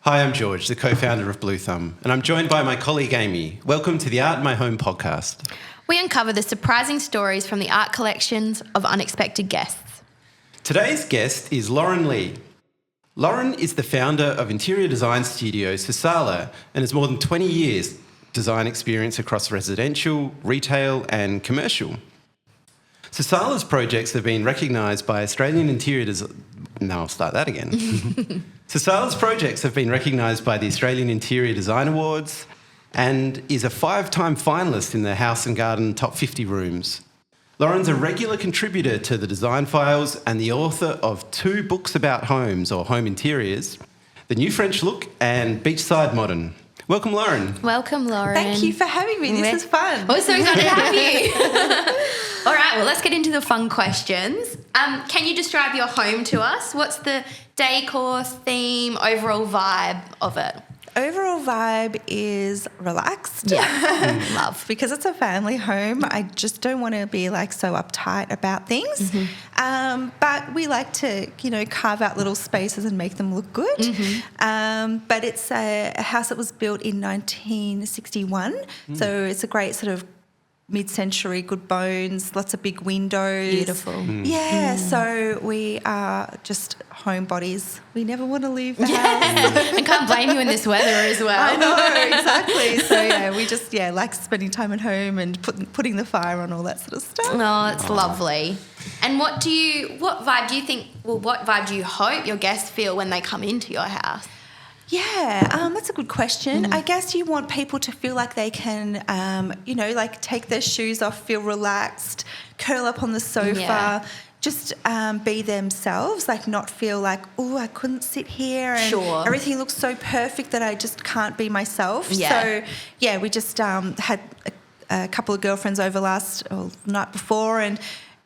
Hi, I'm George, the co-founder of Bluethumb, and I'm joined by my colleague Amy. Welcome to the Art in My Home podcast. We uncover the surprising stories from the art collections of unexpected guests. Today's guest is Lauren Lee. Lauren is the founder of interior design studio Sisällä and has more than 20 years design experience across residential, retail and commercial. Sisälla's projects have been recognised by Australian interior Sisälla's projects have been recognised by the Australian Interior Design Awards and is a 5-time finalist in the House and Garden Top 50 Rooms. Lauren's a regular contributor to the Design Files and the author of 2 books about homes or home interiors, The New French Look and Beachside Modern. Welcome, Lauren. Welcome, Lauren. Thank you for having me. This is fun. We're so excited to have you. All right, well, let's get into the fun questions. Can you describe your home to us? What's the decor, theme, overall vibe of it? Overall vibe is relaxed. Yeah, love. Because it's a family home, I just don't want to be so uptight about things. Mm-hmm. But we like to, carve out little spaces and make them look good. Mm-hmm. But it's a house that was built in 1961. So it's a great sort of mid-century, good bones, lots of big windows. Beautiful. Yeah, so we are just homebodies. We never want to leave the house. I can't blame you in this weather as well. I know, exactly. So, we just, like spending time at home and putting the fire on, all that sort of stuff. Oh, it's lovely. And what vibe do you hope your guests feel when they come into your house? Yeah, that's a good question. I guess you want people to feel like they can, take their shoes off, feel relaxed, curl up on the sofa, just be themselves, not feel like, oh, I couldn't sit here and everything looks so perfect that I just can't be myself. Yeah. So, we just had a couple of girlfriends over night before, and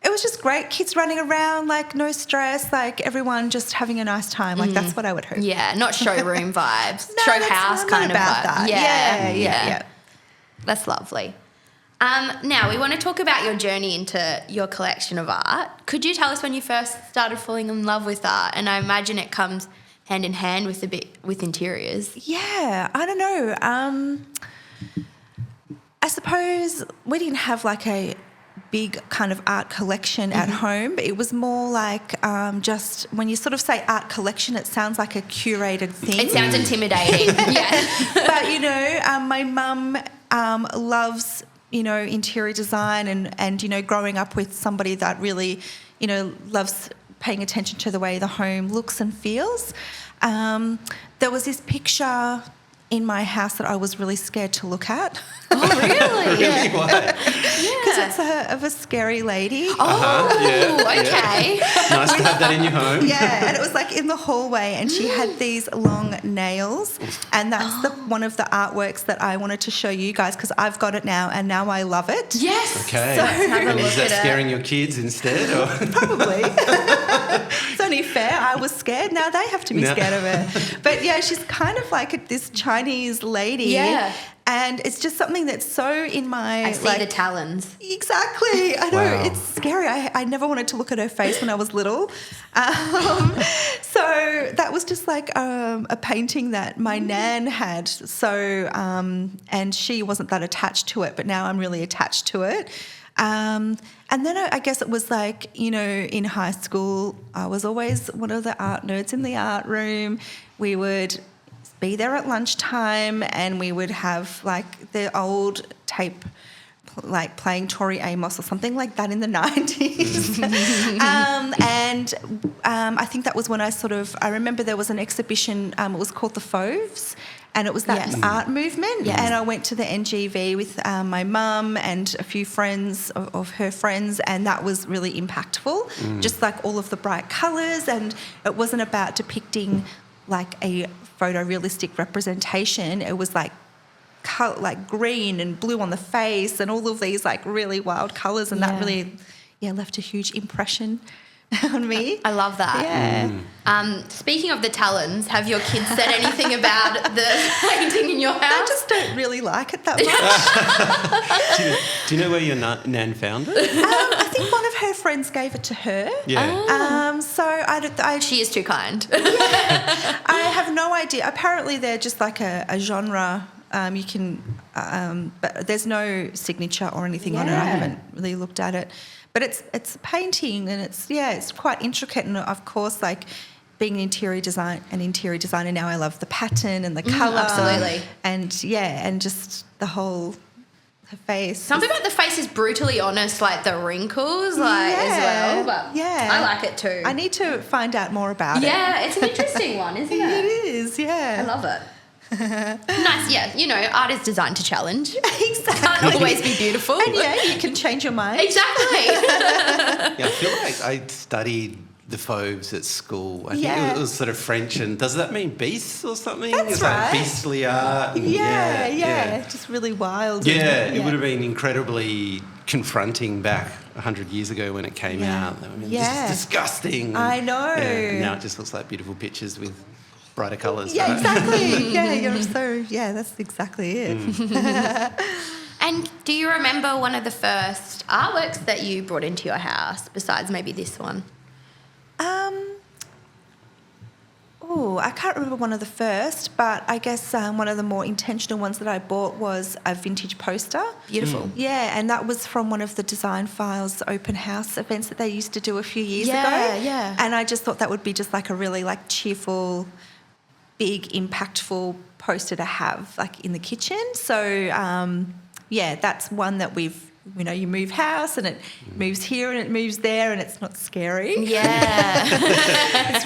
it was just great. Kids running around, no stress, everyone just having a nice time. That's what I would hope. Yeah, not showroom vibes. No, show house kind of about vibe. That. Yeah. That's lovely. Now, we want to talk about your journey into your collection of art. Could you tell us when you first started falling in love with art? And I imagine it comes hand in hand with interiors. Yeah, I don't know. I suppose we didn't have a big kind of art collection at home. It was more just when you sort of say art collection, it sounds like a curated thing. It sounds intimidating. Yeah. But, my mum loves, interior design and growing up with somebody that really, loves paying attention to the way the home looks and feels. There was this picture in my house that I was really scared to look at. Oh, really? Really? Why? Because it's of a scary lady. Oh, okay. Nice to have that in your home. Yeah, and it was in the hallway, and she had these long nails, and that's one of the artworks that I wanted to show you guys because I've got it now, and now I love it. Yes. Okay. So, and is that scaring your kids instead? Or? Probably. It's only fair. I was scared. Now they have to be scared of her. But yeah, she's kind of like this Chinese lady. Yeah. And it's just something that's so in my... I see the talons. Exactly. I know. Wow. It's scary. I never wanted to look at her face when I was little. So that was just a painting that my nan had. So, and she wasn't that attached to it, but now I'm really attached to it. And then I guess it was in high school, I was always one of the art nerds in the art room. We would be there at lunchtime and we would have the old tape playing Tori Amos or something like that in the 90s. I think that was when I remember there was an exhibition, it was called The Fauves, and it was that art movement. Yes. And I went to the NGV with my mum and a few friends of her friends, and that was really impactful. Just all of the bright colours, and it wasn't about depicting a photorealistic representation. It was green and blue on the face and all of these really wild colours, and that really left a huge impression. on me. I love that. Yeah. Speaking of the talons, have your kids said anything about the painting in your I house? just don't really like it that much. Do you know where your nan found it? I think one of her friends gave it to her. Yeah. So I She is too kind. I have no idea. Apparently, they're just like a genre. You can, but there's no signature or anything on it. I haven't really looked at it, but it's a painting and it's quite intricate. And of course, like being an interior designer now, I love the pattern and the colour. Absolutely. And just the whole her face. Something about the face is brutally honest, like the wrinkles, like as well. But I like it too. I need to find out more about it. Yeah, it's an interesting one, isn't it? It is. Yeah. I love it. Nice, yeah. You know, art is designed to challenge. Exactly. Can't always be beautiful. And you can change your mind. Exactly. Yeah, I feel like I studied the Fauves at school. I think it was sort of French, and does that mean beasts or something? That's it's right. like beastly art. And Yeah. Just really wild. Yeah, it would have been incredibly confronting back 100 years ago when it came out. I mean, this is disgusting. I know. And now it just looks like beautiful pictures with brighter colours. Yeah, right? exactly. That's exactly it. And do you remember one of the first artworks that you brought into your house, besides maybe this one? I can't remember one of the first, but I guess one of the more intentional ones that I bought was a vintage poster. Beautiful. Yeah, and that was from one of the Design Files open house events that they used to do a few years ago. Yeah. And I just thought that would be just like a really like cheerful, big, impactful poster to have like in the kitchen. So that's one that you move house and it moves here and it moves there and it's not scary. Yeah. It's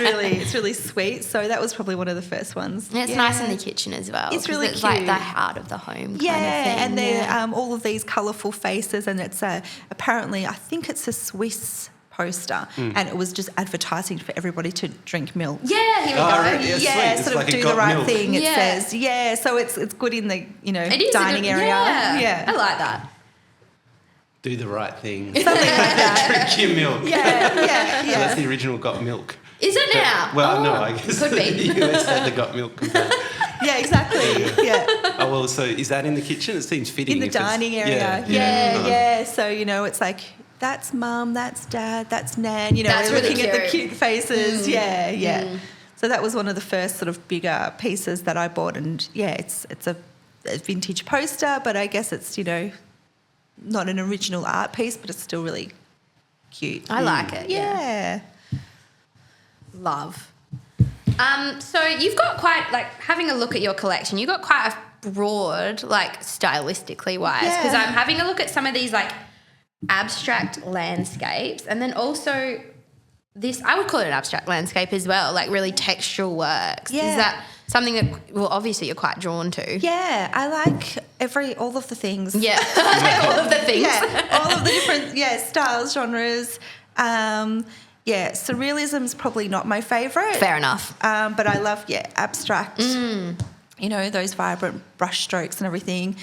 really sweet. So that was probably one of the first ones. And it's nice in the kitchen as well. It's really it's cute. like the heart of the home kind of thing. And they're all of these colourful faces, and it's apparently I think it's a Swiss poster, and it was just advertising for everybody to drink milk. Yeah, here we go. Really? Yeah, sweet. Sort It's of like do it the got right milk. thing. It Yeah. says, so it's good in the It is dining area. Yeah, I like that. Do the right thing. Something like that. Drink your milk. Yeah. So that's the original Got Milk. Is it now? Well, no, I guess could be. the US had the Got Milk. Yeah, exactly. Yeah. Oh, well, so is that in the kitchen? It seems fitting. In the if it's- dining area. Yeah. So, it's like, that's mum, that's dad, that's nan. That's we're really looking at the cute. cute faces. Yeah. So that was one of the first sort of bigger pieces that I bought. And, it's a vintage poster, but I guess it's, not an original art piece, but it's still really cute. I like it. Yeah. Love. So you've got quite, like, having a look at your collection, you've got quite a broad, like, stylistically wise, because I'm having a look at some of these, like, abstract landscapes, and then also this, I would call it an abstract landscape as well, like really textural works. Yeah. Is that something that, well, obviously you're quite drawn to? Yeah, I like all of the things. Yeah, all of the things. Yeah, all of the different styles, genres. Surrealism's probably not my favourite. Fair enough. But I love abstract. Those vibrant brush strokes and everything.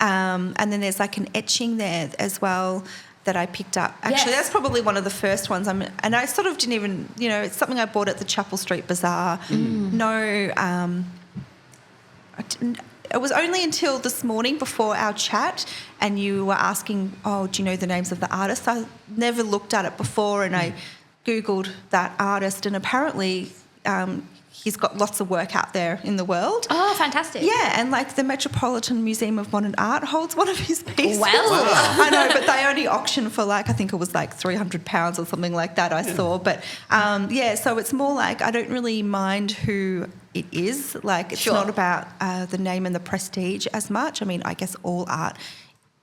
And then there's like an etching there as well that I picked up. Actually, that's probably one of the first ones. And I sort of didn't even, it's something I bought at the Chapel Street Bazaar. It was only until this morning before our chat and you were asking, do you know the names of the artists? I never looked at it before, and I Googled that artist, and apparently he's got lots of work out there in the world. Oh, fantastic. Yeah, and like the Metropolitan Museum of Modern Art holds one of his pieces. Wow. I know, but they only auction for I think it was like £300 or something like that I saw. But so it's more like I don't really mind who it is. Like it's not about the name and the prestige as much. I mean, I guess all art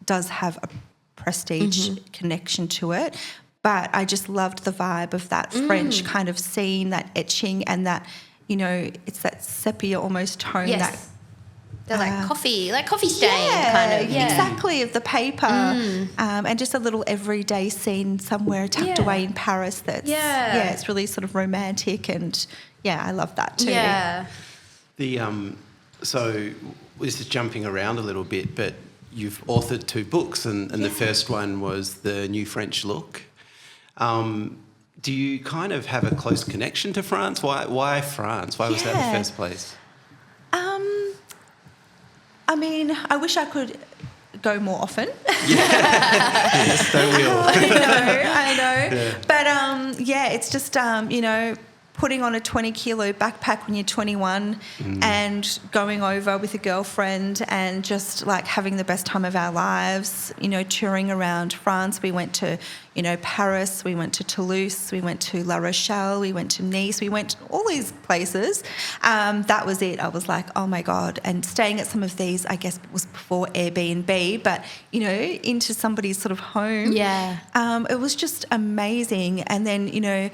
does have a prestige connection to it. But I just loved the vibe of that French kind of scene, that etching and that, it's that sepia almost tone. Yes. They're like coffee stain kind of. Yeah, exactly, of the paper. And just a little everyday scene somewhere tucked away in Paris that's, it's really sort of romantic, and, I love that too. Yeah. So this is jumping around a little bit, but you've authored 2 books, and the first one was The New French Look. do you kind of have a close connection to France? Why France? Why was that the first place? I mean, I wish I could go more often. Yes, don't we all? I know. Yeah. But it's just putting on a 20-kilo backpack when you're 21 and going over with a girlfriend and just like having the best time of our lives, touring around France. We went to, Paris, we went to Toulouse, we went to La Rochelle, we went to Nice, we went to all these places. That was it. I was like, oh my God. And staying at some of these, I guess, was before Airbnb, but, into somebody's sort of home. Yeah. It was just amazing. And then,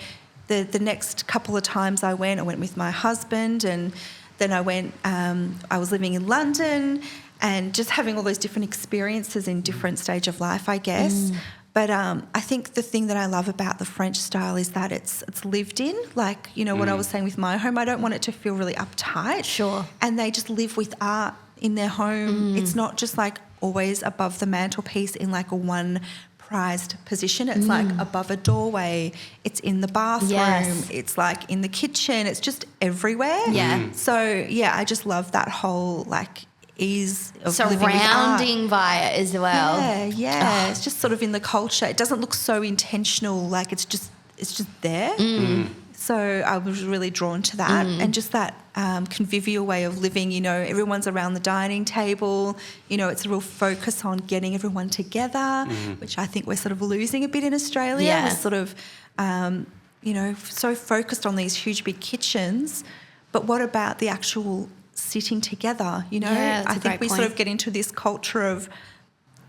the next couple of times I went with my husband, and then I went, I was living in London and just having all those different experiences in different stage of life, I guess. But I think the thing that I love about the French style is that it's lived in. Like, what I was saying with my home, I don't want it to feel really uptight. Sure. And they just live with art in their home. It's not just like always above the mantelpiece in like a one prized position. It's like above a doorway, it's in the bathroom, it's like in the kitchen, it's just everywhere. So I just love that whole like ease of living with art. Surrounding via as well. It's just sort of in the culture. It doesn't look so intentional, like it's just there. So I was really drawn to that, and just that convivial way of living. Everyone's around the dining table. It's a real focus on getting everyone together, which I think we're sort of losing a bit in Australia. Yeah. We're sort of, so focused on these huge big kitchens, but what about the actual sitting together? I think we sort of get into this culture of,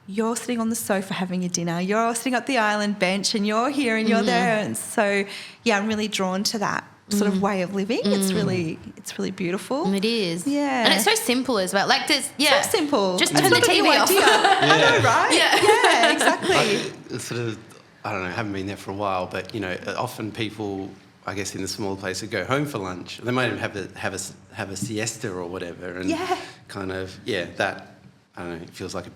you're sitting on the sofa having your dinner, you're sitting at the island bench, and you're here and you're there. And so, I'm really drawn to that sort of way of living. It's really beautiful. It is. Yeah. And it's so simple as well. Like, there's, so simple. Just It's turn the not a new TV off. idea. I know, right? Yeah. Exactly. I don't know, haven't been there for a while, but, often people, I guess, in the smaller places go home for lunch. They might even have a siesta or whatever. And kind of, that, I don't know, it feels like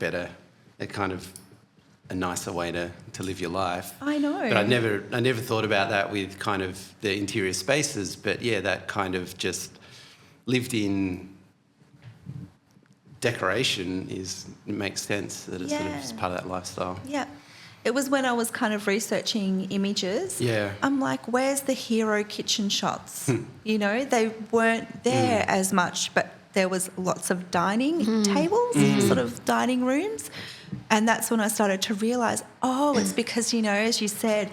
a nicer way to live your life. I know. But I never thought about that with kind of the interior spaces, but that kind of just lived in decoration it makes sense that it's sort of just part of that lifestyle. Yeah. It was when I was kind of researching images. Yeah. I'm like, where's the hero kitchen shots? They weren't there as much, but there was lots of dining tables, sort of dining rooms. And that's when I started to realise, it's because, as you said,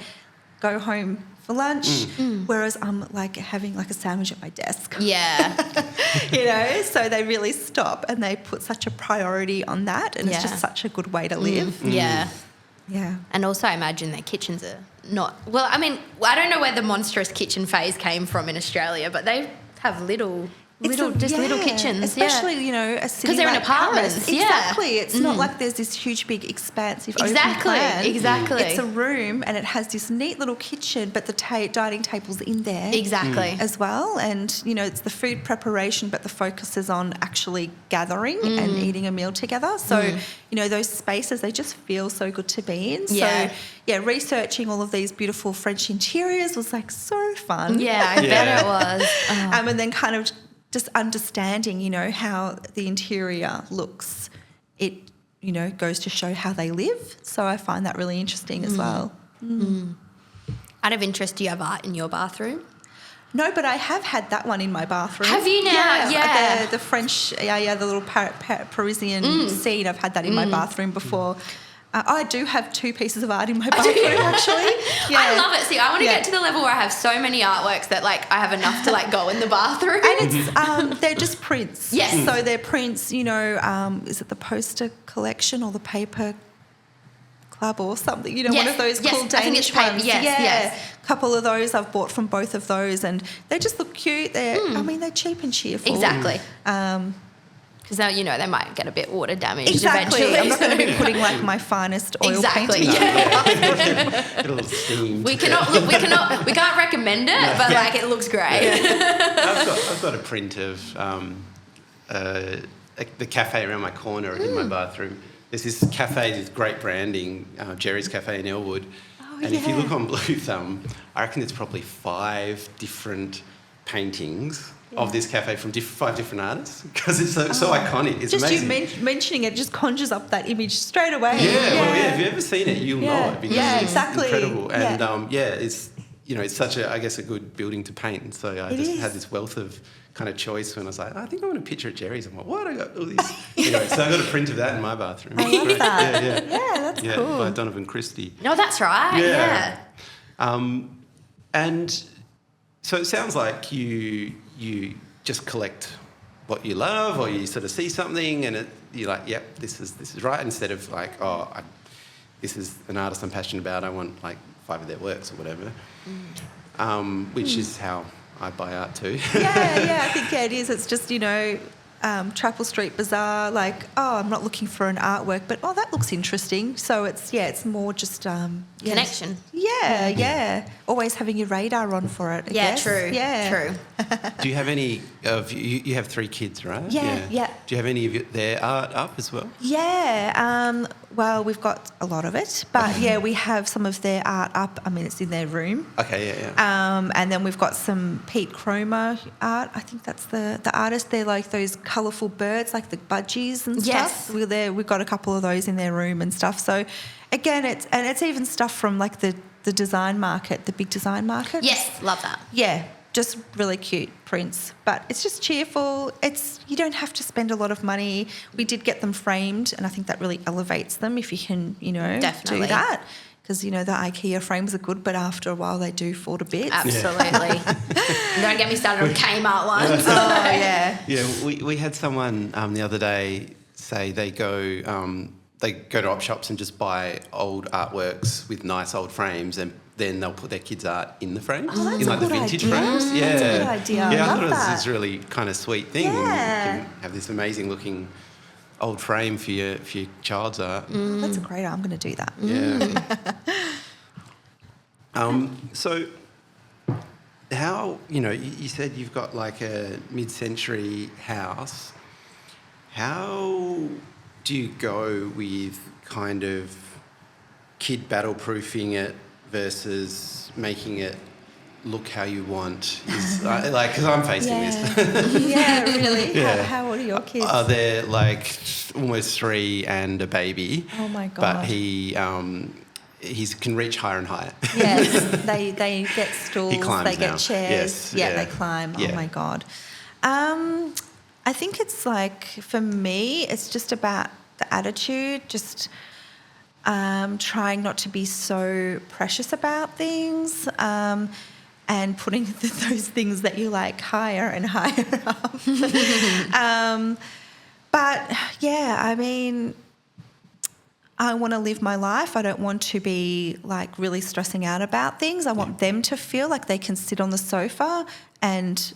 go home for lunch, whereas I'm like having like a sandwich at my desk. Yeah. So they really stop and they put such a priority on that, and it's just such a good way to live. Yeah. Yeah. And also I imagine their kitchens are not... Well, I mean, I don't know where the monstrous kitchen phase came from in Australia, but they have little kitchens. Especially, a city they're in like apartments. Paris. Yeah. Exactly. It's not like there's this huge, big, expansive open plan. Exactly. It's a room and it has this neat little kitchen, but the dining table's in there. Exactly. As well. And, it's the food preparation, but the focus is on actually gathering and eating a meal together. So, those spaces, they just feel so good to be in. Yeah. So, researching all of these beautiful French interiors was like so fun. Yeah, I bet it was. And then kind of just understanding, how the interior looks, it, goes to show how they live. So I find that really interesting as well. Out of interest, do you have art in your bathroom? No, but I have had that one in my bathroom. Have you now? Yeah. The French, the little Parisian scene, I've had that in my bathroom before. I do have 2 pieces of art in my bathroom, actually. Yeah. I love it. See, I want to get to the level where I have so many artworks that, like, I have enough to, like, go in the bathroom. And it's they're just prints. Yes. So they're prints, is it the poster collection or the paper club or something? One of those cool Danish ones. Yes. A couple of those I've bought from both of those, and they just look cute. They're cheap and cheerful. Exactly. Because they might get a bit water damaged exactly. eventually. I'm not going to be putting like my finest oil painting. Get a little steam. We can't recommend it, but like it looks great. I've got a print of the cafe around my corner in my bathroom. There's this cafe, this great branding, Jerry's Cafe in Elwood. And if you look on Bluethumb, I reckon there's probably 5 different paintings of this cafe from 5 different artists because it's so iconic. It's just amazing. you mentioning it just conjures up that image straight away. If you've ever seen it, you'll know it because it's incredible. And it's it's such a good building to paint. And so I just had this wealth of kind of choice when I was like, I think I want a picture of Jerry's. I'm like, what? I got all these. So I got a print of that in my bathroom. I love that. Yeah, that's cool. By Donovan Christie. No, that's right. Yeah. And so it sounds like you just collect what you love, or you sort of see something and you're like, yep, this is right, instead of like, this is an artist I'm passionate about, I want like 5 of their works or whatever, which is how I buy art too. I think it is. It's just, Chapel Street Bazaar, like, I'm not looking for an artwork, but, that looks interesting. So it's more just... connection. Yeah. Always having your radar on for it, I guess. True. Yeah, true. Do you have any of... You have 3 kids, right? Yeah. Do you have any of their art up as well? Yeah. Well, we've got a lot of it, but, we have some of their art up. I mean, it's in their room. Okay, yeah. And then we've got some Pete Cromer art. I think that's the artist. They're like those colourful birds, like the budgies and stuff. Yes. We've got a couple of those in their room and stuff. So, again, it's even stuff from like the design market, the big design market. Yes, love that. Yeah, just really cute prints. But it's just cheerful. You don't have to spend a lot of money. We did get them framed, and I think that really elevates them if you can, Definitely. do that. Because, the IKEA frames are good, but after a while they do fall to bits. Absolutely. Don't get me started on Kmart ones. Yeah, we had someone the other day say they go to op shops and just buy old artworks with nice old frames, and then they'll put their kids' art in the frames, in like the vintage frames. Yeah, that's a good idea. Yeah, I thought love it was that. this really kind of sweet thing. Yeah. And you can have this amazing looking old frame for your child's art. That's a great idea. I'm going to do that. Yeah. So how, you said you've got like a mid-century house. How do you go with kind of kid battle-proofing it versus making it look how you want? Because I'm facing this. Yeah, really. Yeah. How old are your kids? They're like almost 3 and a baby. Oh my God. But he can reach higher and higher. Yes, they get stools, He climbs they get now. chairs. Yes, yeah. They climb. Yeah. Oh my God. I think it's like, for me, it's just about the attitude, just trying not to be so precious about things, and putting those things that you like higher and higher up. But yeah, I mean, I want to live my life. I don't want to be like really stressing out about things. I want them to feel like they can sit on the sofa and,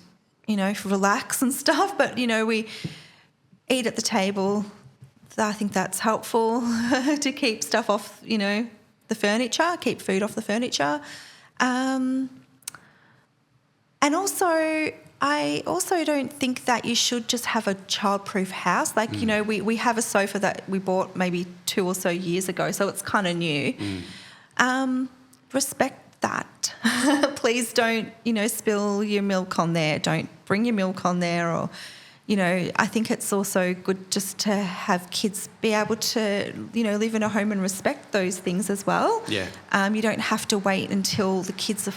relax and stuff. But, we eat at the table. I think that's helpful to keep stuff off, the furniture, keep food off the furniture. And also, I also don't think that you should just have a child-proof house. Like, we have a sofa that we bought maybe 2 or so years ago, so it's kind of new. Respect that. Please don't, spill your milk on there. Don't bring your milk on there, or... I think it's also good just to have kids be able to, live in a home and respect those things as well. Yeah. You don't have to wait until the kids are,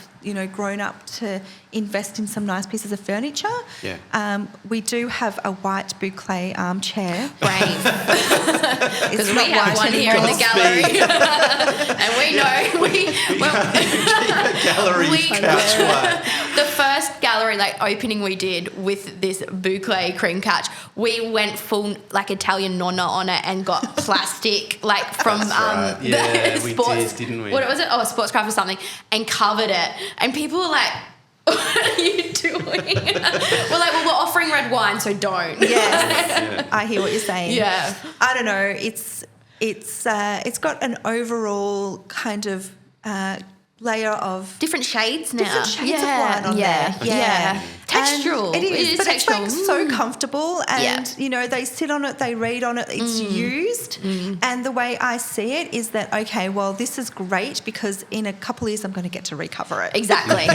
grown up to invest in some nice pieces of furniture. Yeah. We do have a white boucle armchair. Brave. Because we have one here in the gallery. And we know. Gallery couch white. The first gallery opening we did with this boucle cream couch, we went full Italian nonna on it and got plastic from right. Yeah, the we sports. did, didn't we? What was it? Oh, a Sportscraft or something, and covered it. And people were like, "What are you doing?" We're like, "Well, we're offering red wine, so don't." Yes, I hear what you're saying. Yeah, I don't know. It's got an overall kind of layer of different shades now. Different shades of white on there. Yeah. textural. It is but textural. It's like so comfortable, and you know, they sit on it, they read on it, it's used. And the way I see it is that, okay, well, this is great because in a couple of years I'm going to get to recover it. Exactly.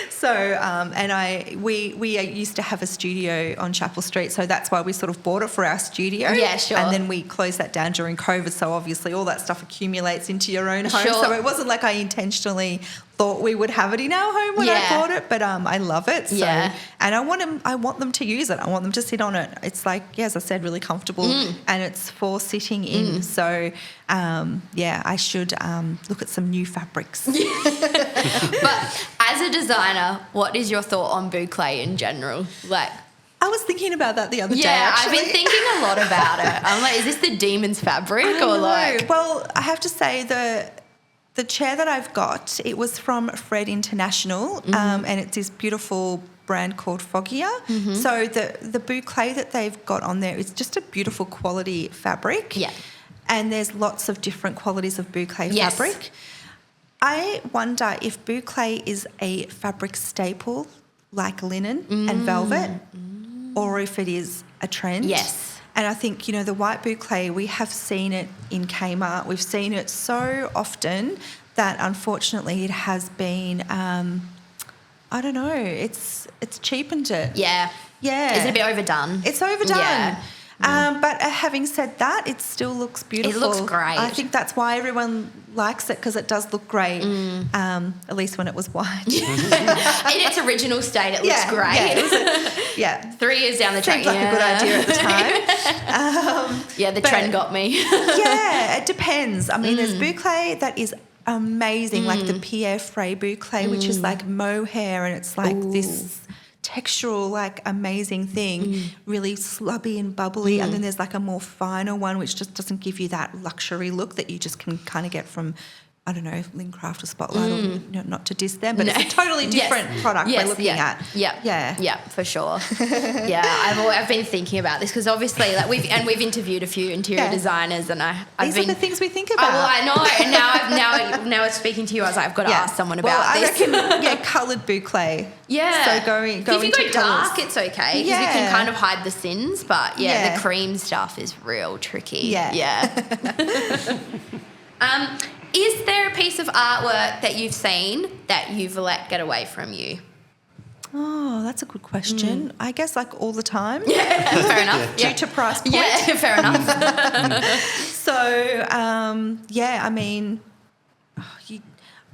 So, and we used to have a studio on Chapel Street, so that's why we sort of bought it for our studio. Yeah, sure. And then we closed that down during COVID, so obviously all that stuff accumulates into your own home. Sure. So it wasn't like I intentionally thought we would have it in our home when I bought it, but I love it. So, and I want them to use it. I want them to sit on it. It's like, as I said, really comfortable, and it's for sitting in. So, I should look at some new fabrics. But as a designer, what is your thought on boucle in general? Like, I was thinking about that the other day. yeah, actually. I've been thinking a lot about it. I'm like, is this the demon's fabric or like? Well, I have to say the chair that I've got, it was from Fred International, and it's this beautiful brand called Foggier. So the boucle that they've got on there is just a beautiful quality fabric. Yeah. And there's lots of different qualities of boucle fabric. I wonder if boucle is a fabric staple like linen and velvet, or if it is a trend. Yes. And I think, you know, the white boucle, we have seen it in Kmart. We've seen it so often that unfortunately it has been, I don't know, it's cheapened it. Yeah. Yeah. Is it a bit overdone? It's overdone. Yeah. But having said that, it still looks beautiful. It looks great. I think that's why everyone likes it, because it does look great, at least when it was white. In its original state, it looks great. Yeah, 3 years down the track. seems like a good idea at the time. The trend got me. Yeah, it depends. I mean, there's boucle that is amazing, like the Pierre Frey boucle, which is like mohair, and it's like this textural, like amazing thing, really slubby and bubbly. And then there's like a more finer one, which just doesn't give you that luxury look that you just can kind of get from, I don't know, Lincraft or Spotlight, or, you know, not to diss them, but it's a totally different product we're looking at. Yeah, for sure. I've been thinking about this because obviously, like we've interviewed a few interior designers, and these are the things we think about. Oh, well, I know, and now it's speaking to you, I was like, I've got to ask someone about this. I reckon, coloured boucle. Yeah. So go if you into go dark, it's okay because you can kind of hide the sins, but the cream stuff is real tricky. Yeah. Is there a piece of artwork that you've seen that you've let get away from you? Oh, that's a good question. I guess like all the time. Yeah, fair enough. Due to price point. Yeah, fair enough. So, I mean,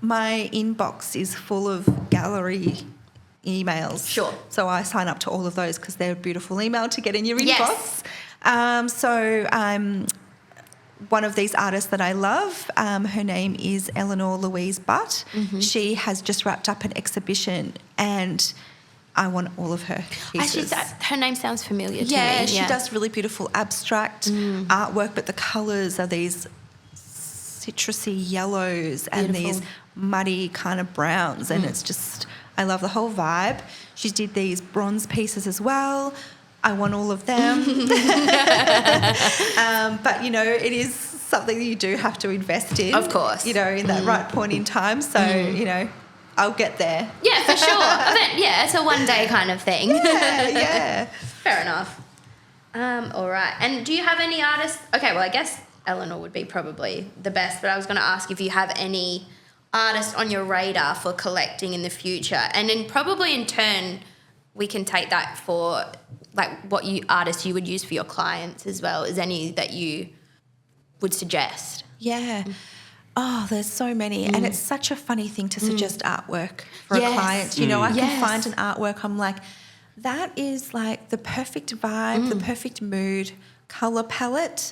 my inbox is full of gallery emails. Sure. So I sign up to all of those because they're a beautiful email to get in your Yes. inbox. One of these artists that I love, her name is Eleanor Louise Butt. She has just wrapped up an exhibition, and I want all of her pieces. Her name sounds familiar to me. Yeah, she does really beautiful abstract artwork, but the colours are these citrusy yellows and these muddy kind of browns, and it's just, I love the whole vibe. She did these bronze pieces as well. I want all of them. But, you know, it is something that you do have to invest in. Of course. You know, in that right point in time. So, you know, I'll get there. Yeah, for sure. It's a one-day kind of thing. Yeah. Fair enough. All right. And do you have any artists? Okay, well, I guess Eleanor would be probably the best, but I was going to ask if you have any artists on your radar for collecting in the future. And then probably in turn, we can take that for like what artists you would use for your clients as well. Is any that you would suggest? Yeah. Oh, there's so many. And it's such a funny thing to suggest artwork for a client. You know, I can find an artwork, I'm like, that is like the perfect vibe, the perfect mood, colour palette,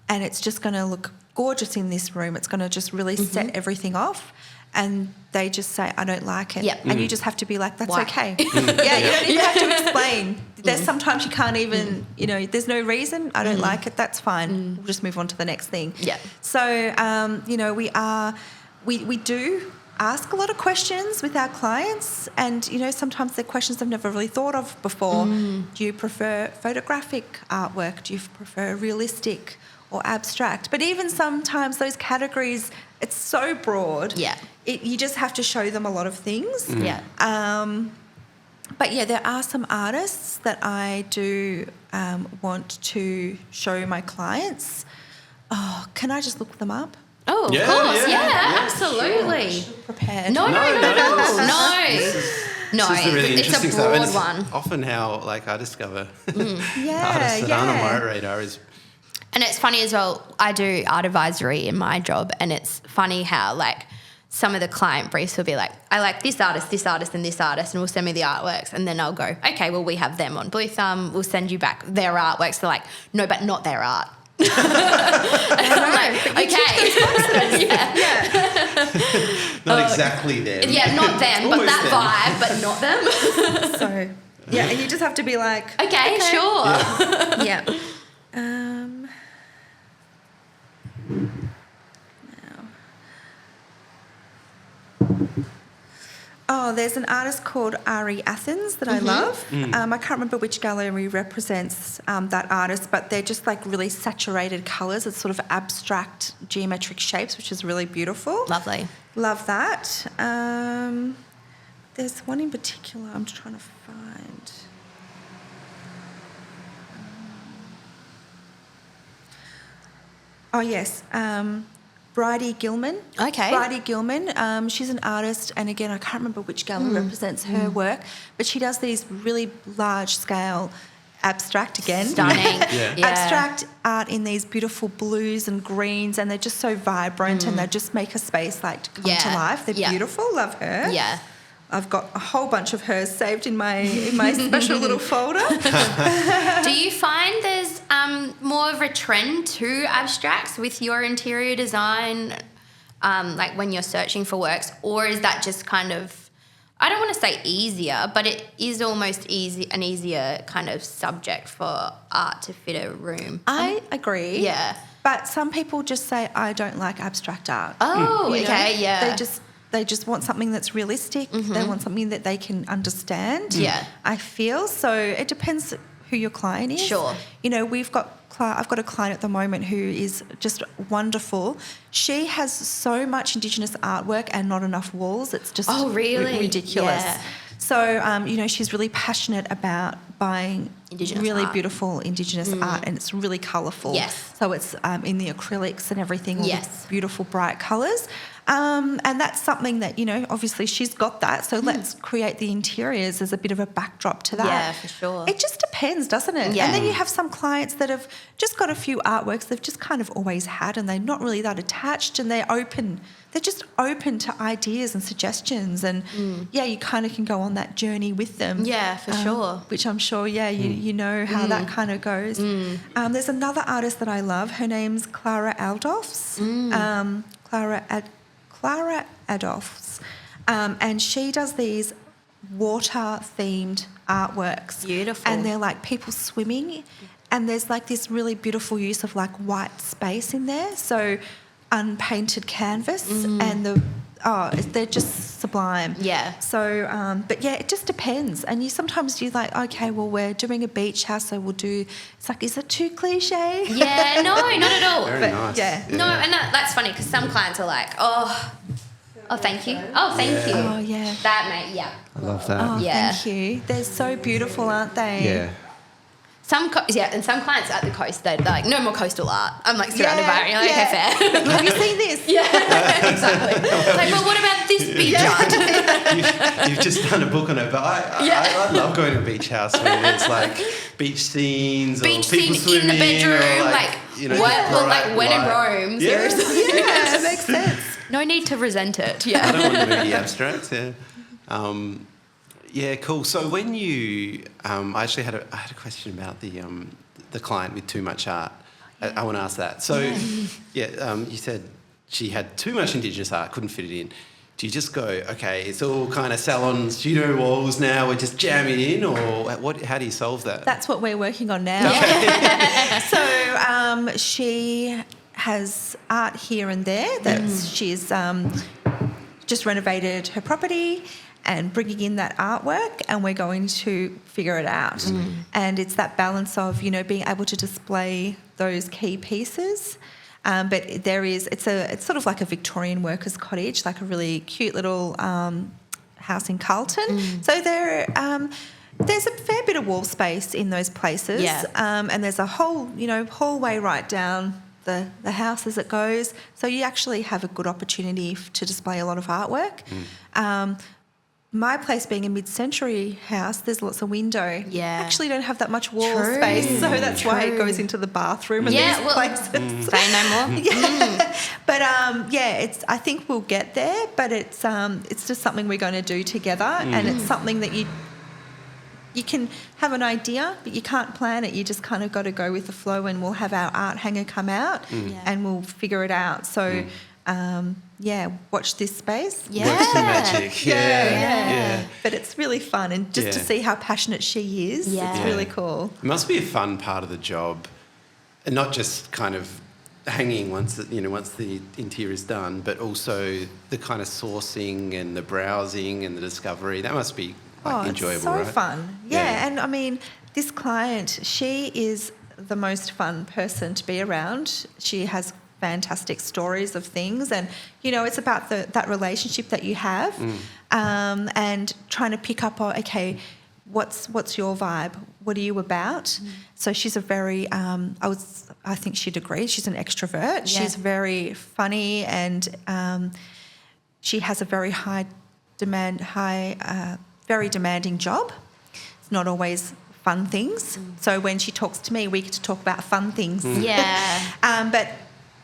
and it's just going to look gorgeous in this room. It's going to just really set everything off. And they just say, I don't like it. Yep. And you just have to be like, that's Why? okay. You don't even have to explain. There's sometimes you can't even, you know, there's no reason. I don't like it. That's fine. We'll just move on to the next thing. Yeah. So, you know, we do ask a lot of questions with our clients, and, you know, sometimes they're questions they've never really thought of before. Do you prefer photographic artwork? Do you prefer realistic or abstract? But even sometimes those categories, it's so broad. Yeah. You just have to show them a lot of things. Yeah. But yeah, there are some artists that I do want to show my clients. Oh, can I just look them up? Oh, Yeah, of course. yeah, Yeah, absolutely. Prepared. No, not at all. No, This is the really it's interesting a stuff. And broad it's one. often how I discover Yeah, artists that aren't on my radar is And it's funny as well, I do art advisory in my job, and it's funny how some of the client briefs will be like, I like this artist, and this artist, and will send me the artworks, and then I'll go, okay, well, we have them on Bluethumb, we'll send you back their artworks. They're like, no, but not their art. And I'm like, okay. not exactly them. Yeah, not them, but Almost that them. vibe, but not them. So, yeah, and you just have to be like, Okay, sure. yeah. Oh, there's an artist called Ari Athens that I love. I can't remember which gallery represents that artist, but they're just like really saturated colours. It's sort of abstract geometric shapes, which is really beautiful. Lovely. Love that. There's one in particular I'm trying to find. Oh, yes. Bridie Gilman. Okay. Bridie Gilman. She's an artist, and again, I can't remember which gallery represents her work, but she does these really large-scale abstract again. Stunning. Yeah. Abstract art in these beautiful blues and greens, and they're just so vibrant, and they just make a space to come to life. They're beautiful. Love her. Yeah. I've got a whole bunch of hers saved in my special little folder. Do you find there's more of a trend to abstracts with your interior design, like when you're searching for works, or is that just kind of, I don't want to say easier, but it is almost an easier kind of subject for art to fit a room? I agree. Yeah. But some people just say, I don't like abstract art. Oh, You know? okay, yeah. They just want something that's realistic. They want something that they can understand. Yeah. I feel. So it depends who your client is. Sure. You know, I've got a client at the moment who is just wonderful. She has so much Indigenous artwork and not enough walls. It's just ridiculous. Yeah. So, you know, she's really passionate about buying Indigenous really art. beautiful Indigenous art, and it's really colourful. Yes. So it's in the acrylics and everything, all Yes. the beautiful bright colours. And that's something that, you know, obviously she's got that. So let's create the interiors as a bit of a backdrop to that. Yeah, for sure. It just depends, doesn't it? Yeah. And then you have some clients that have just got a few artworks they've just kind of always had, and they're not really that attached, and they're open. They're just open to ideas and suggestions, and you kind of can go on that journey with them. Yeah, for sure. Which I'm sure, you know how that kind of goes. There's another artist that I love. Her name's Clara Adolphs. Clara Adolphs. And she does these water-themed artworks. Beautiful. And they're like people swimming, and there's like this really beautiful use of like white space in there. So unpainted canvas, and they're just sublime. Yeah. So, but yeah, it just depends. And you sometimes do like, okay, well, we're doing a beach house, so we'll do. It's like, is it too cliche? Yeah, no, not at all. Very But, nice. yeah. No, and that's funny because some clients are like, oh, thank you. Oh, thank you. Oh yeah. That, mate, yeah. I love that. Oh, Yeah. thank you. They're so beautiful, aren't they? Yeah. And some clients at the coast, they're like, no more coastal art. I'm like surrounded by it. You're like, okay, fair. Have you seen this? Yeah, exactly. Like, well, what about this beach art? You've just done a book on it, but I love going to a beach house where there's like beach scenes Beach or people scene in the swimming or bedroom, like you know, like when in light. Rome, Yeah. seriously. Yeah, it makes sense. No need to resent it. I Yeah. don't want moody abstracts. Yeah. Yeah, cool. So when you, I actually had a question about the client with too much art. I want to ask that. So, you said she had too much Indigenous art, couldn't fit it in. Do you just go, okay, it's all kind of salon studio walls now, we're just jamming in, or what? How do you solve that? That's what we're working on now. So she has art here and there that she's just renovated her property and bringing in that artwork, and we're going to figure it out. And it's that balance of, you know, being able to display those key pieces. But it's sort of like a Victorian workers' cottage, like a really cute little house in Carlton. So there's a fair bit of wall space in those places. Yeah. And there's a whole, hallway right down the house as it goes. So you actually have a good opportunity to display a lot of artwork. My place being a mid-century house, there's lots of window. Yeah. Actually don't have that much wall space, so that's why it goes into the bathroom and these places. Say no more. But I think we'll get there, but it's just something we're going to do together, and it's something that you can have an idea, but you can't plan it. You just kind of got to go with the flow, and we'll have our art hanger come out and we'll figure it out. So, watch this space. Yeah. Works the magic. Yeah. But it's really fun, and just to see how passionate she is, it's really cool. It must be a fun part of the job, and not just kind of hanging once the interior is done, but also the kind of sourcing and the browsing and the discovery. That must be enjoyable, it's so right? fun. Yeah, and I mean, this client, she is the most fun person to be around. She has fantastic stories of things, and it's about that relationship that you have, and trying to pick up on, okay, what's your vibe? What are you about? So she's a very I think she'd agree, she's an extrovert. She's very funny, and she has a very very demanding job. It's not always fun things. So when she talks to me, we get to talk about fun things. But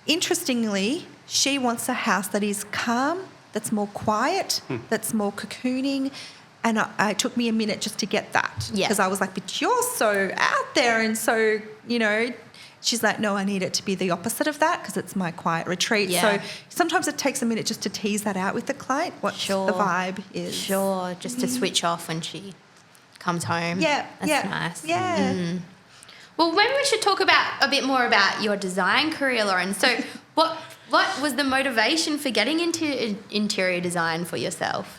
interestingly, she wants a house that is calm, that's more quiet, that's more cocooning. And it took me a minute just to get that. Because I was like, but you're so out there and so, She's like, no, I need it to be the opposite of that because it's my quiet retreat. So sometimes it takes a minute just to tease that out with the client, what the vibe is. Sure, just to switch off when she comes home. That's nice. Yeah. Well, maybe we should talk a bit more about your design career, Lauren. So what was the motivation for getting into interior design for yourself?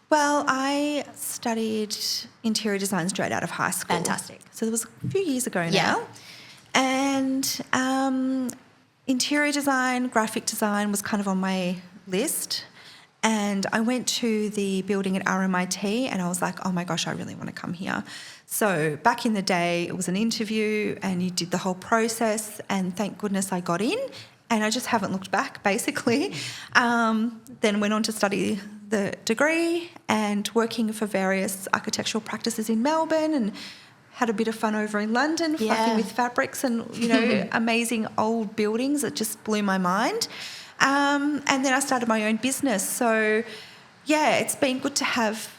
Well, I studied interior design straight out of high school. Fantastic. So it was a few years ago now. And interior design, graphic design was kind of on my list. And I went to the building at RMIT and I was like, oh my gosh, I really want to come here. So back in the day, it was an interview and you did the whole process, and thank goodness I got in, and I just haven't looked back, basically. Then went on to study the degree and working for various architectural practices in Melbourne, and had a bit of fun over in London, fucking with fabrics and, amazing old buildings. It just blew my mind. And then I started my own business. So, it's been good to have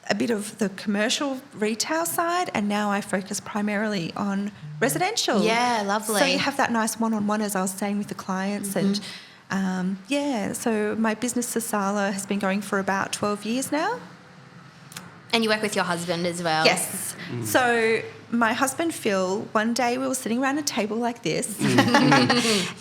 a bit of the commercial retail side, and now I focus primarily on residential. Yeah, lovely. So you have that nice one-on-one, as I was saying, with the clients. And, so my business, Sisällä, has been going for about 12 years now. And you work with your husband as well? Yes. So my husband, Phil, one day we were sitting around a table like this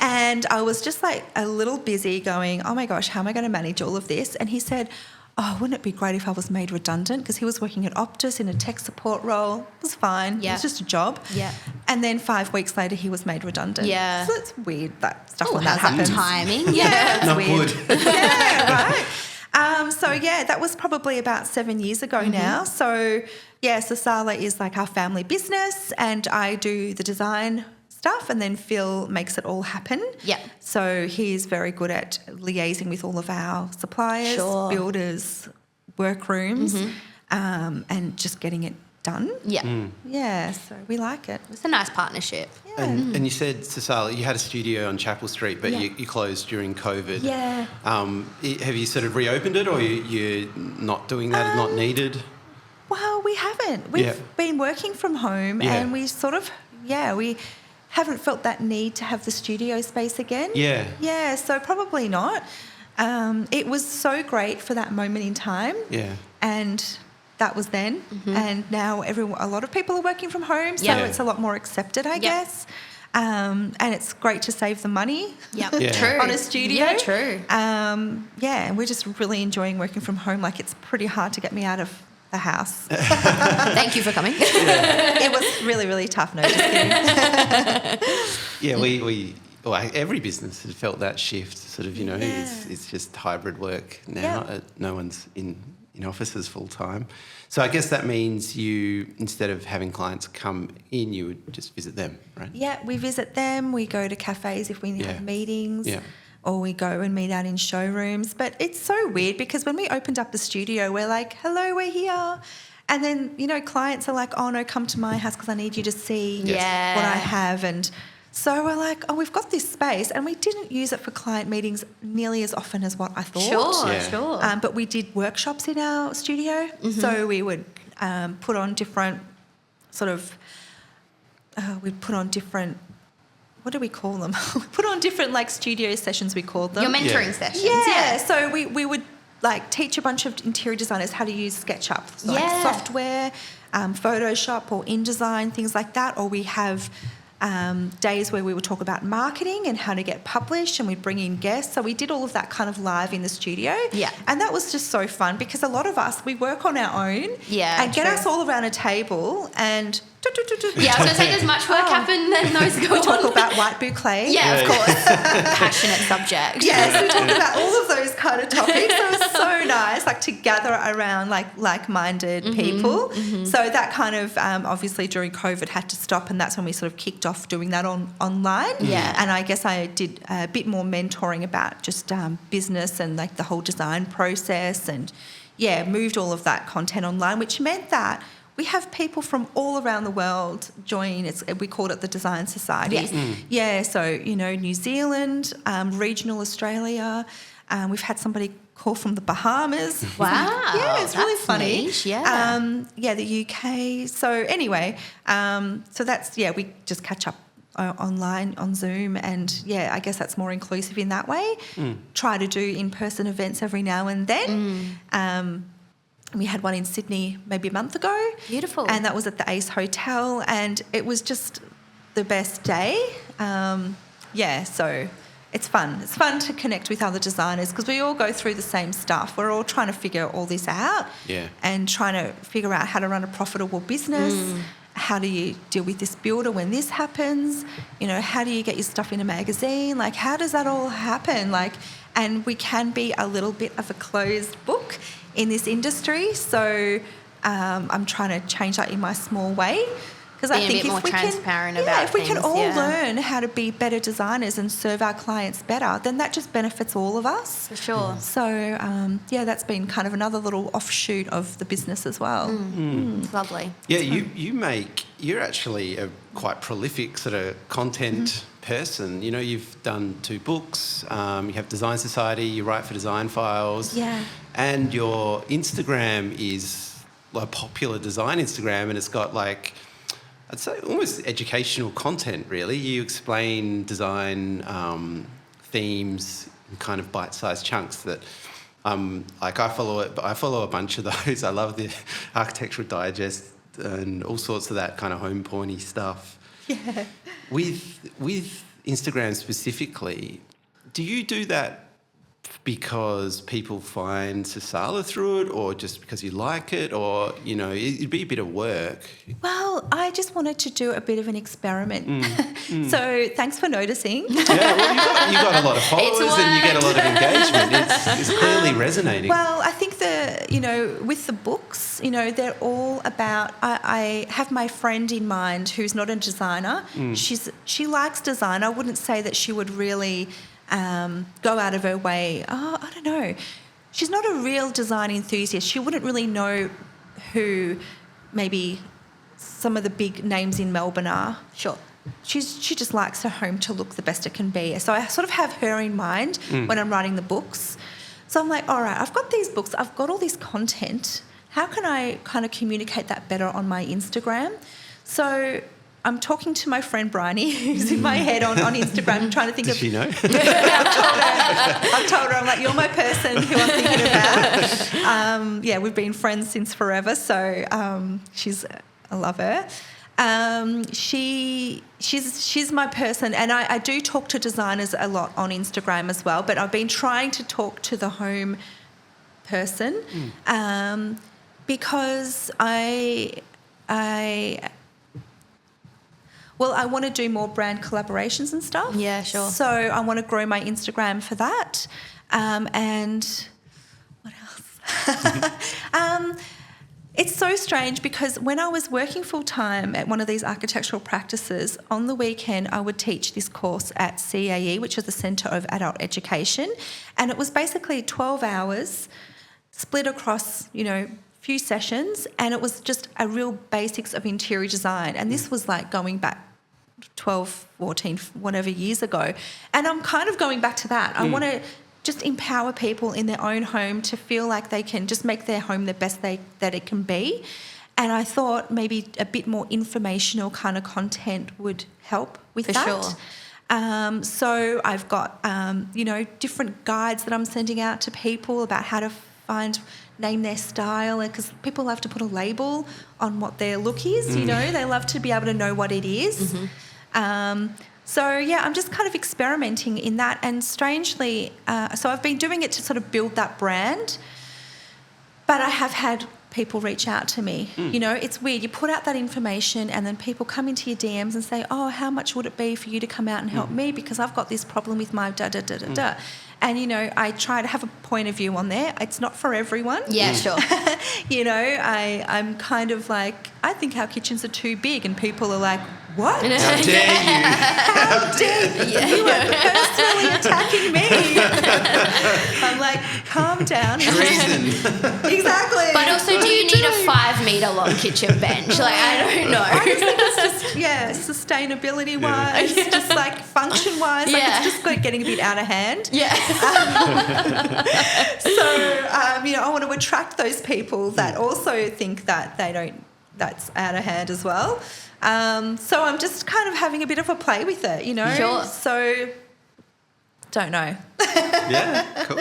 and I was just like a little busy going, oh my gosh, how am I going to manage all of this? And he said, oh, wouldn't it be great if I was made redundant? Because he was working at Optus in a tech support role. It was fine. It was just a job. Yeah. And then 5 weeks later, he was made redundant. Yeah. So it's weird, that stuff when that how's happens. that timing? It's Not weird. good. Right. That was probably about 7 years ago now. So, Sisällä is like our family business, and I do the design stuff, and then Phil makes it all happen. Yeah. So he's very good at liaising with all of our suppliers, builders, workrooms, and just getting it done. Yeah. Yeah, so we like it. It's a nice partnership. Yeah. And you said, Sisällä, you had a studio on Chapel Street, but you closed during COVID. Yeah. Have you sort of reopened it, or you're not doing that, not needed? Well, we haven't. We've been working from home, and we sort of, we haven't felt that need to have the studio space again. Yeah. Yeah, so probably not. It was so great for that moment in time. Yeah. And that was then. And now a lot of people are working from home, so it's a lot more accepted, I guess. And it's great to save the money True. on a studio. Yeah, true. And we're just really enjoying working from home. Like, it's pretty hard to get me out of the house. Thank you for coming. It was really, really tough. No, just kidding. Yeah, we every business has felt that shift. Sort of, it's just hybrid work now. Yeah. No one's in offices full time. So I guess that means you, instead of having clients come in, you would just visit them, right? Yeah, we visit them. We go to cafes if we have meetings. Yeah. Or we go and meet out in showrooms. But it's so weird because when we opened up the studio, we're like, hello, we're here. And then, clients are like, oh, no, come to my house because I need you to see what I have. And so we're like, oh, we've got this space. And we didn't use it for client meetings nearly as often as what I thought. Sure. But we did workshops in our studio. Mm-hmm. So we would put on different what do we call them? We put on different studio sessions, we called them. Your mentoring sessions. Yeah. So we would teach a bunch of interior designers how to use SketchUp, software, Photoshop or InDesign, things like that. Or we have days where we would talk about marketing and how to get published, and we'd bring in guests. So we did all of that kind of live in the studio. Yeah. And that was just so fun because a lot of us, we work on our own and get us all around a table and... Yeah, I was going to say there's much work happen than those go on. We talk about white boucle. Yeah, of course. Passionate subject. Yes, we talk about all of those kind of topics. So it was so nice, to gather around like-minded people. Mm-hmm. So that kind of, obviously during COVID had to stop, and that's when we sort of kicked off doing that online. Yeah. And I guess I did a bit more mentoring about just business and the whole design process, and moved all of that content online, which meant that we have people from all around the world join. We called it the Design Society. Yes. Yeah, so, New Zealand, regional Australia. We've had somebody call from the Bahamas. Wow. Yeah, it's really funny. Niche, yeah. The UK. So anyway, so that's, we just catch up online on Zoom, and I guess that's more inclusive in that way. Try to do in-person events every now and then. We had one in Sydney maybe a month ago. Beautiful. And that was at the Ace Hotel, and it was just the best day. So it's fun. It's fun to connect with other designers because we all go through the same stuff. We're all trying to figure all this out and trying to figure out how to run a profitable business. How do you deal with this builder when this happens? How do you get your stuff in a magazine? How does that all happen? And we can be a little bit of a closed book in this industry, so I'm trying to change that in my small way because I think if we can all learn how to be better designers and serve our clients better, then that just benefits all of us. For sure. So that's been kind of another little offshoot of the business as well. Lovely. Yeah, you're actually a quite prolific sort of content person. You've done 2 books, you have Design Society, you write for Design Files, and your Instagram is a popular design Instagram, and it's got I'd say almost educational content really. You explain design themes in kind of bite-sized chunks that I follow a bunch of those. I love the Architectural Digest and all sorts of that kind of home porny stuff. Yeah. With Instagram specifically, do you do that because people find Sisällä through it, or just because you like it, or it'd be a bit of work? Well, I just wanted to do a bit of an experiment. So thanks for noticing. Yeah, well, you got a lot of followers and you get a lot of engagement. It's clearly resonating. Well, I think with the books, they're all about. I have my friend in mind who's not a designer. She likes design. I wouldn't say that she would really go out of her way. I don't know. She's not a real design enthusiast. She wouldn't really know who maybe some of the big names in Melbourne are. Sure. She just likes her home to look the best it can be. So I sort of have her in mind when I'm writing the books. So I'm like, all right, I've got these books. I've got all this content. How can I kind of communicate that better on my Instagram? So I'm talking to my friend Bryony, who's in my head on Instagram, trying to think Does of... she know? I've told her, I'm like, you're my person who I'm thinking about. We've been friends since forever, so I love her. She's my person, and I do talk to designers a lot on Instagram as well, but I've been trying to talk to the home person because Well, I want to do more brand collaborations and stuff. Yeah, sure. So I want to grow my Instagram for that. And what else? It's so strange because when I was working full-time at one of these architectural practices, on the weekend I would teach this course at CAE, which is the Centre of Adult Education, and it was basically 12 hours split across, few sessions, and it was just a real basics of interior design. And this was like going back 12, 14, whatever years ago. And I'm kind of going back to that. I want to just empower people in their own home to feel like they can just make their home the best that it can be. And I thought maybe a bit more informational kind of content would help with that. Sure. So I've got, different guides that I'm sending out to people about how to name their style, because people love to put a label on what their look is, they love to be able to know what it is. So, yeah, I'm just kind of experimenting in that. And strangely, so I've been doing it to sort of build that brand, but I have had people reach out to me. It's weird. You put out that information and then people come into your DMs and say, oh, how much would it be for you to come out and help me because I've got this problem with my da-da-da-da-da. And, I try to have a point of view on there. It's not for everyone. Yeah, sure. I'm kind of like, I think our kitchens are too big, and people are like, what? How dare you? How dare you? You are personally attacking me. I'm like, calm down. Treason. Exactly. But also, do you need a 5 metre long kitchen bench? Like, I don't know. I just think it's just, sustainability-wise, just like function-wise, like it's just like getting a bit out of hand. Yeah. I want to attract those people that also think that that's out of hand as well. So I'm just kind of having a bit of a play with it, Sure. So, don't know. Yeah, cool.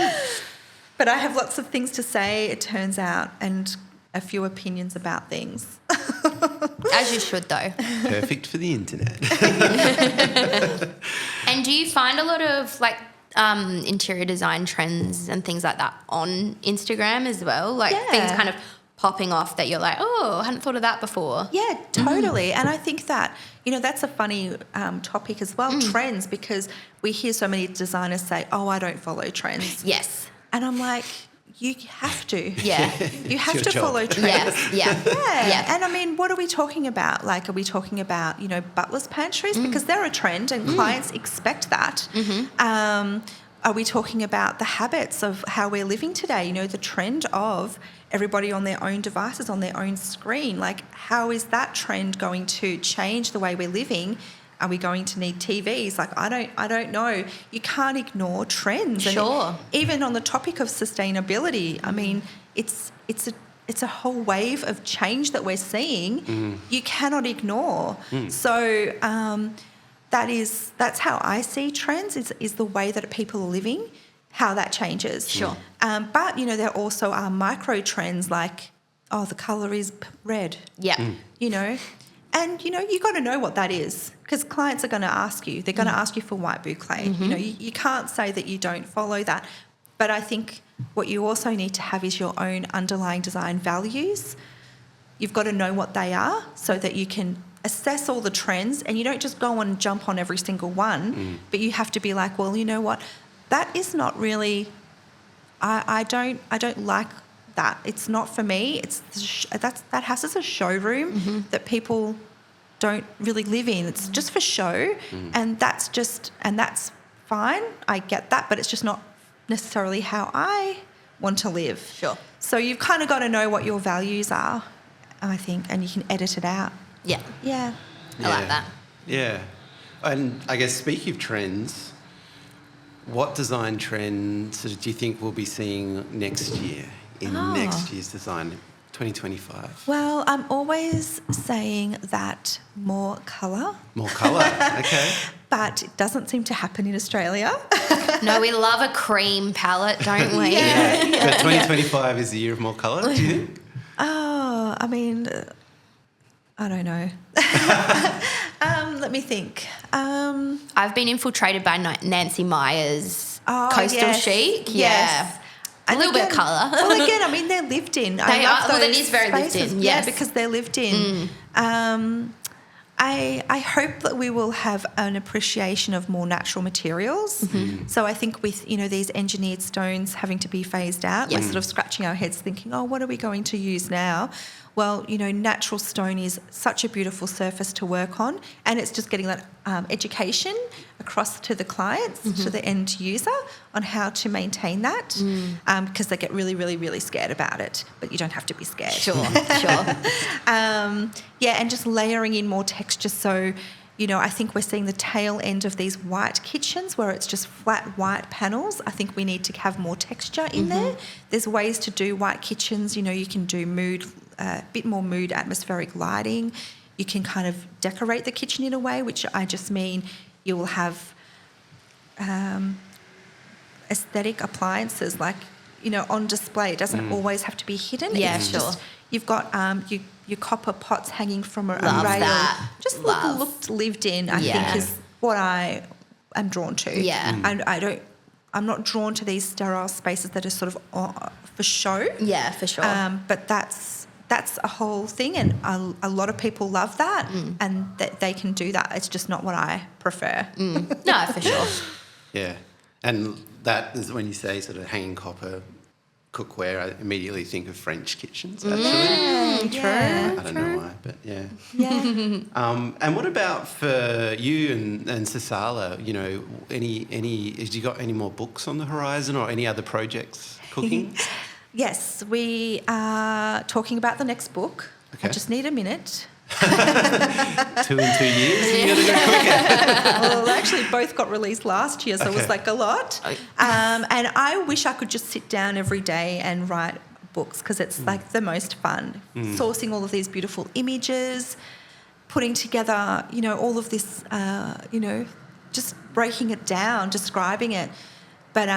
But I have lots of things to say, it turns out, and a few opinions about things. As you should, though. Perfect for the internet. And do you find a lot of, interior design trends and things like that on Instagram as well? Things kind of popping off that you're like, oh, I hadn't thought of that before. Yeah, totally. And I think that, that's a funny topic as well, trends, because we hear so many designers say, oh, I don't follow trends. Yes. And I'm like, you have to. Yeah. You have your to job. follow trends. Yes. Yeah. Yeah. And I mean, what are we talking about? Like, are we talking about, butler's pantries? Because they're a trend and clients expect that. Are we talking about the habits of how we're living today? The trend of everybody on their own devices, on their own screen. Like, how is that trend going to change the way we're living? Are we going to need TVs? Like, I don't know. You can't ignore trends. Sure. And even on the topic of sustainability, I mean, it's a whole wave of change that we're seeing. You cannot ignore. So that's how I see trends, is the way that people are living, how that changes. Sure. But, there also are micro trends like, oh, the colour is red. Yeah. And, you got to know what that is, because clients are going to ask you. They're going to ask you for white boucle. You can't say that you don't follow that. But I think what you also need to have is your own underlying design values. You've got to know what they are so that you can assess all the trends, and you don't just go and jump on every single one, but you have to be like, well, you know what? That is not really, I don't like that. It's not for me. That house is a showroom that people don't really live in. It's just for show, and that's fine. I get that, but it's just not necessarily how I want to live. Sure. So you've kind of got to know what your values are, I think, and you can edit it out. Yeah. Yeah. I like that. Yeah. And I guess speaking of trends, what design trends do you think we'll be seeing next year in next year's design, 2025? Well, I'm always saying that more colour. More colour, okay. But it doesn't seem to happen in Australia. No, we love a cream palette, don't we? But 2025 is the year of more colour, do you think? Oh, I mean, I don't know. Let me think. I've been infiltrated by Nancy Meyer's Coastal Chic. Yes. A little bit of colour. Well, again, I mean, they're lived in. They are. Well, it is very lived in. Yeah, Yes. because they're lived in. I hope that we will have an appreciation of more natural materials. So I think with, these engineered stones having to be phased out, we're sort of scratching our heads thinking, what are we going to use now? Well, natural stone is such a beautiful surface to work on, and it's just getting that education across to the clients, to the end user, on how to maintain that, because they get really, really, really scared about it. But you don't have to be scared. Sure. And just layering in more texture. So, I think we're seeing the tail end of these white kitchens where it's just flat white panels. I think we need to have more texture in there. There's ways to do white kitchens. You can do a bit more mood atmospheric lighting. You can kind of decorate the kitchen in a way, which I just mean you will have aesthetic appliances on display. It doesn't always have to be hidden. Yeah, it's sure. Just, you've got your copper pots hanging from a Love rail. that. Just Love. looked lived in, I think, is what I am drawn to. Yeah. And I'm not drawn to these sterile spaces that are sort of for show. Yeah, for sure. But that's a whole thing, and a lot of people love that, and that they can do that. It's just not what I prefer. No, for sure. Yeah. And that is when you say sort of hanging copper cookware, I immediately think of French kitchens, actually. True. I don't know why, but yeah. Yeah. And what about for you and Sisällä? Have you got any more books on the horizon or any other projects cooking? Yes, we are talking about the next book. Okay. I just need a minute. 2 in 2 years? You got to go quicker. Well, actually, both got released last year, so it was a lot. And I wish I could just sit down every day and write books, because it's the most fun. Sourcing all of these beautiful images, putting together, all of this, just breaking it down, describing it. But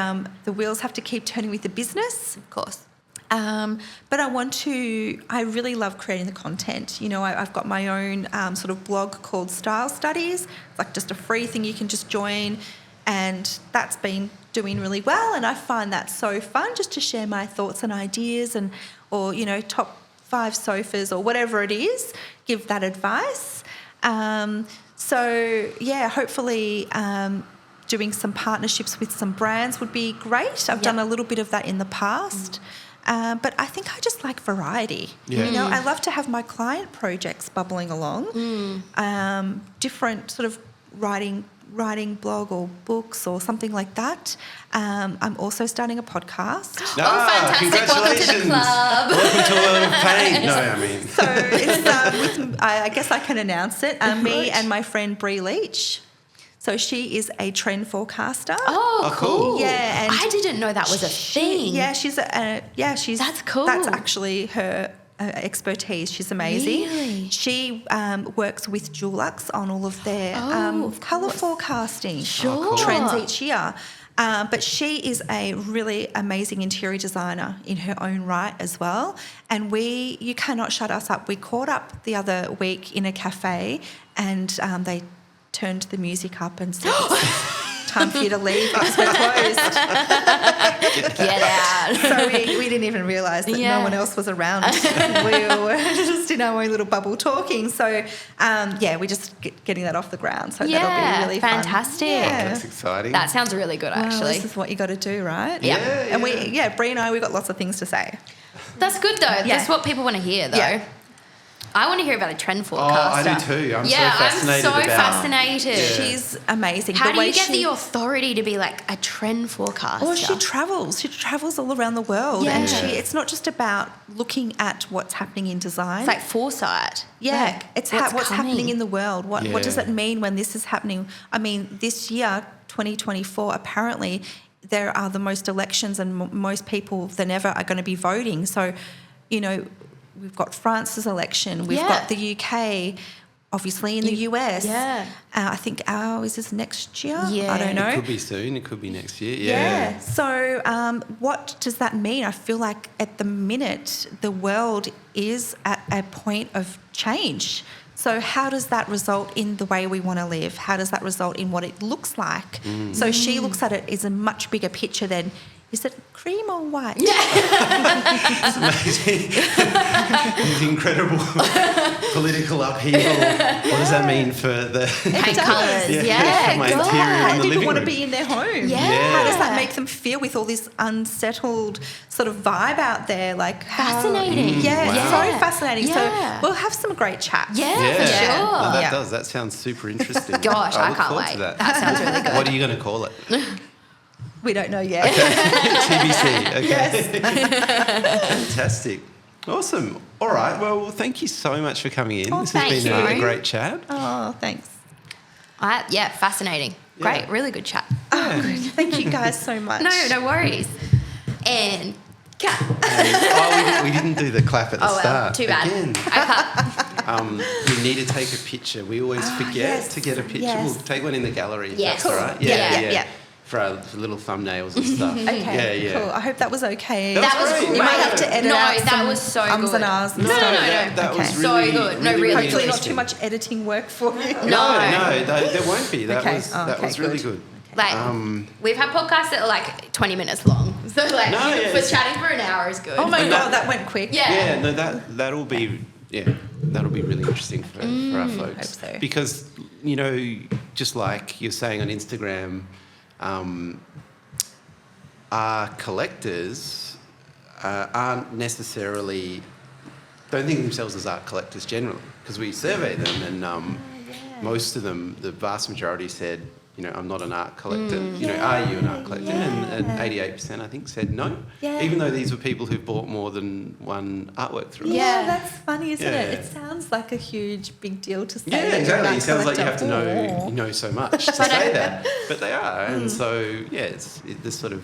the wheels have to keep turning with the business. Of course. But I really love creating the content. I've got my own sort of blog called Style Studies. It's just a free thing you can just join, and that's been doing really well. And I find that so fun, just to share my thoughts and ideas, or top 5 sofas or whatever it is, give that advice. Hopefully doing some partnerships with some brands would be great. I've done a little bit of that in the past. But I think I just like variety. Yeah. I love to have my client projects bubbling along, different sort of writing blog or books or something like that. I'm also starting a podcast. Fantastic. Welcome to the club. Welcome to a world of pain. No, I mean. So it's I guess I can announce it. Me and my friend Bree Leach. So she is a trend forecaster. Oh, cool. Yeah, and I didn't know that was a thing. Yeah, she's That's cool. That's actually her expertise. She's amazing. Really? She works with Dulux on all of their colour forecasting trends each year. But she is a really amazing interior designer in her own right as well. And you cannot shut us up. We caught up the other week in a cafe, and they turned the music up and said, it's time for you to leave because we're closed. Get out. So we didn't even realise that no one else was around. We were just in our own little bubble talking. So, we're just getting that off the ground. So that'll be really fantastic. fun. Yeah. That's exciting. That sounds really good, Well, actually. this is what you got to do, right? Yeah. And Bree and I, we got lots of things to say. That's good, though. Yeah. That's what people want to hear, though. Yeah. I want to hear about a trend Oh, forecaster. I do too. I'm so fascinated I'm so about fascinated. Yeah. She's amazing. How The do way you get the authority to be like a trend forecaster? Well, she travels. She travels all around the world, and Yeah. it's not just about looking at what's happening in design. It's like foresight. Yeah, Like, it's coming. what's happening in the world. What does Yeah. it mean when this is happening? I mean, this year, 2024, apparently there are the most elections, and most people than ever are going to be voting. So, we've got France's election, we've got the UK, obviously in the US. Yeah. I think ours is next year. Yeah. I don't know. It could be soon. It could be next year. Yeah. So what does that mean? I feel like at the minute the world is at a point of change. So how does that result in the way we want to live? How does that result in what it looks like? So she looks at it as a much bigger picture than, Is it cream or white? It's amazing. These incredible political upheaval. What does that mean for the Paint colours. Yeah, my God. interior in I the didn't living want to room? be in their home. Yeah. How does that make them feel with all this unsettled sort of vibe out there? Like Fascinating. Yeah, Wow. so fascinating. Yeah. So we'll have some great chats. Yeah, Yeah, for sure. No, that Yeah. does. That sounds super interesting. Gosh, I look can't forward wait. to that. That sounds really good. What are you going to call it? We don't know yet. TBC. Okay. Fantastic. Awesome. All right. Well, thank you so much for coming in. Oh, This has thank been a you. great chat. Oh, thanks. Yeah, fascinating. Great, Yeah. really good chat. Oh, good. Thank you guys so much. No worries. And cut. We didn't do the clap at the Oh, well, start. too bad. Again. I cut. We need to take a picture. We always forget yes, to get a picture. yes. We'll take one in the gallery. If Yes. That's all right. Cool. Yeah. For our little thumbnails and stuff. Okay, Yeah. cool. I hope that was okay. That was great. You might have to edit No, out that some was so ums good. and ahs and No, stuff. That Okay. was So really good. No, really Hopefully not interesting. too much editing work for you. No. There won't be. That Okay. was Oh, that okay, was really good. good. Like, we've had podcasts that are like 20 minutes long. So, like, No, yeah, for it's- chatting for an hour is good. Oh my And God, that went quick. Yeah. No, that'll be really interesting for our folks. hope so. Because just like you're saying on Instagram, our collectors aren't necessarily don't think of themselves as art collectors generally, because we surveyed them and most of them, the vast majority said, I'm not an art collector. Are you an art collector? And 88% I think said no. Yeah. Even though these were people who've bought more than one artwork through us. Yeah, that's funny, isn't Yeah. it? It sounds like a huge, big deal to say. Yeah, that you're an exactly. art It sounds like you have collector. to know so much to say that, but they are, and so it's this sort of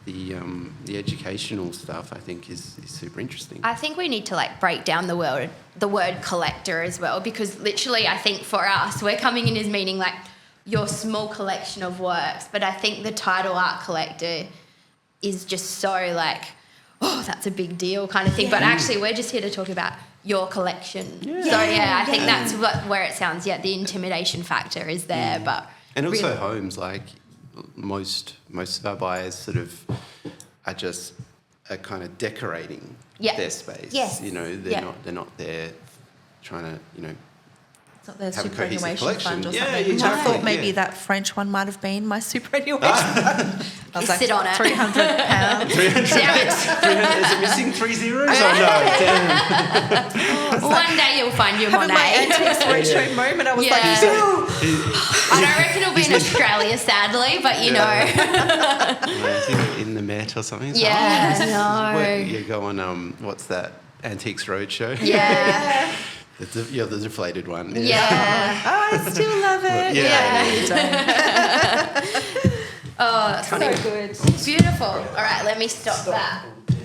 the educational stuff. I think is super interesting. I think we need to like break down the word collector as well, because literally I think for us, we're coming in as meaning like your small collection of works, but I think the title art collector is just so like, oh, that's a big deal kind of thing. But actually we're just here to talk about your collection. Yeah. So I think that's where it sounds, the intimidation factor is there. But And also really- homes, like most of our buyers sort of are just kind of decorating their space. Yes. They're not there trying to It's not their have a cohesive superannuation collection. fund or Yeah, something. exactly, I thought maybe yeah. that French one might have been my superannuation fund. I was like, Sit on it. £300. 300. Is it missing 3 zeros? Oh no, damn. one day you'll find your Having my Monet. Antiques Roadshow moment, I was like, Yeah. "Phew." I don't reckon it'll be in Australia, sadly, but you know. Yeah, is it in the Met or something? It's Yeah, like, no. where you go on what's that? Antiques Roadshow. Yeah. You're the deflated one. Yeah. Oh, I still love it. Yeah. No, you don't. Oh, So good. beautiful. All right, let me stop that.